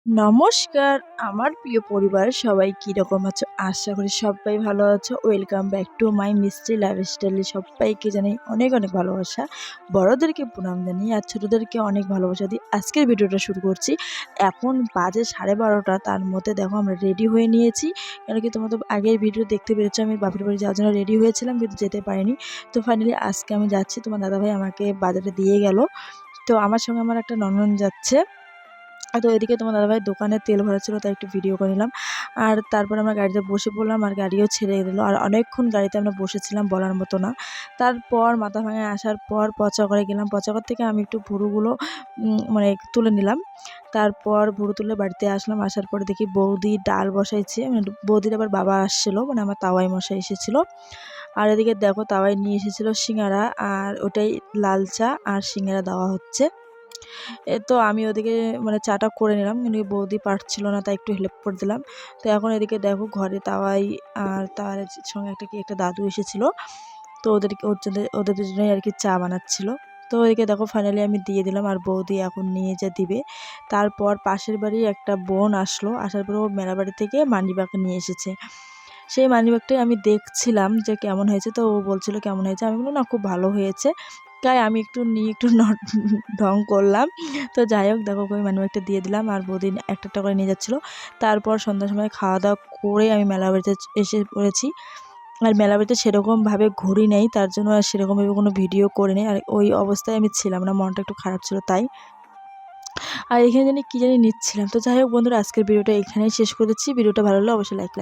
নমস্কার আমার প্রিয় পরিবার সবাই কীরকম আছো? আশা করি সবাই ভালো আছো। ওয়েলকাম ব্যাক টু মাই মিষ্টি লাইফস্টাইলে সবাইকে জানাই অনেক অনেক ভালোবাসা। বড়োদেরকে প্রণাম জানিয়ে আর ছোটোদেরকে অনেক ভালোবাসা দিয়ে আজকের ভিডিওটা শুরু করছি। এখন বাজে 12:30, তার মধ্যে দেখো আমরা রেডি হয়ে নিয়েছি। কেন কি তোমরা তো আগের ভিডিও দেখতে পেরেছো আমি বাপের বাড়ি যাওয়ার জন্য রেডি হয়েছিলাম, কিন্তু যেতে পারিনি। তো ফাইনালি আজকে আমি যাচ্ছি, তোমার দাদাভাই আমাকে বাজারে দিয়ে গেল। তো আমার সঙ্গে আমার একটা ননদ যাচ্ছে। তো এদিকে তোমার দাদাভাই দোকানে তেল ভরাচ্ছিল, তাই একটু ভিডিও করে নিলাম। আর তারপর আমরা গাড়িতে বসে পড়লাম আর গাড়িও ছেড়ে দিল। আর অনেকক্ষণ গাড়িতে আমরা বসেছিলাম বলার মতো না। তারপর মাথাভাঙায় আসার পর পচাগড়ে গেলাম। পচাগড় থেকে আমি একটু ভুরুগুলো মানে তুলে নিলাম। তারপর ভুরু তুলে বাড়িতে আসলাম। আসার পরে দেখি বৌদি ডাল বসাইছে, মানে বৌদির আবার বাবা আসছিলো, মানে আমার তাওয়াই মশাই এসেছিলো। আর এদিকে দেখো তাওয়াই নিয়ে এসেছিলো সিঙ্গারা, আর ওটাই লাল চা আর সিঙ্গারা দেওয়া হচ্ছে। তো আমি ওদিকে মানে চাটা করে নিলাম, কিন্তু বৌদি পারছিল না, তাই একটু হেল্প করে দিলাম। তো এখন এদিকে দেখো ঘরে তাওয়াই আর তার সঙ্গে একটা দাদু এসেছিলো। তো ওদের জন্যই আর কি চা বানাচ্ছিল। তো ওদিকে দেখো ফাইনালি আমি দিয়ে দিলাম, আর বৌদি এখন নিয়ে যা দিবে। তারপর পাশের বাড়ি একটা বোন আসলো, আসার পরে ও মেলা বাড়ি থেকে মানিব্যাগ নিয়ে এসেছে। সেই মানিব্যাগটাই আমি দেখছিলাম যে কেমন হয়েছে। তো ও বলছিল কেমন হয়েছে, আমি বললাম না খুব ভালো হয়েছে। তাই আমি একটু নিয়ে একটু ঢং করলাম। তো যাই হোক দেখো ওই মানিব্যাগটা দিয়ে দিলাম, আর বৌদি একটা একটা করে নিয়ে যাচ্ছিলো। তারপর সন্ধ্যার সময় খাওয়া দাওয়া করে আমি মেলা বাড়িতে এসে পড়েছি। আর মেলা বাড়িতে সেরকমভাবে ঘুরি নেই, তার জন্য আর সেরকমভাবে কোনো ভিডিও করে নেই। আর ওই অবস্থায় আমি ছিলাম না, মনটা একটু খারাপ ছিল তাই। আর এখানে জানি কী জানি নিচ্ছিলাম। তো যাই হোক বন্ধুরা, আজকের ভিডিওটা এখানেই শেষ করেছি। ভিডিওটা ভালো লাগলে অবশ্যই লাইক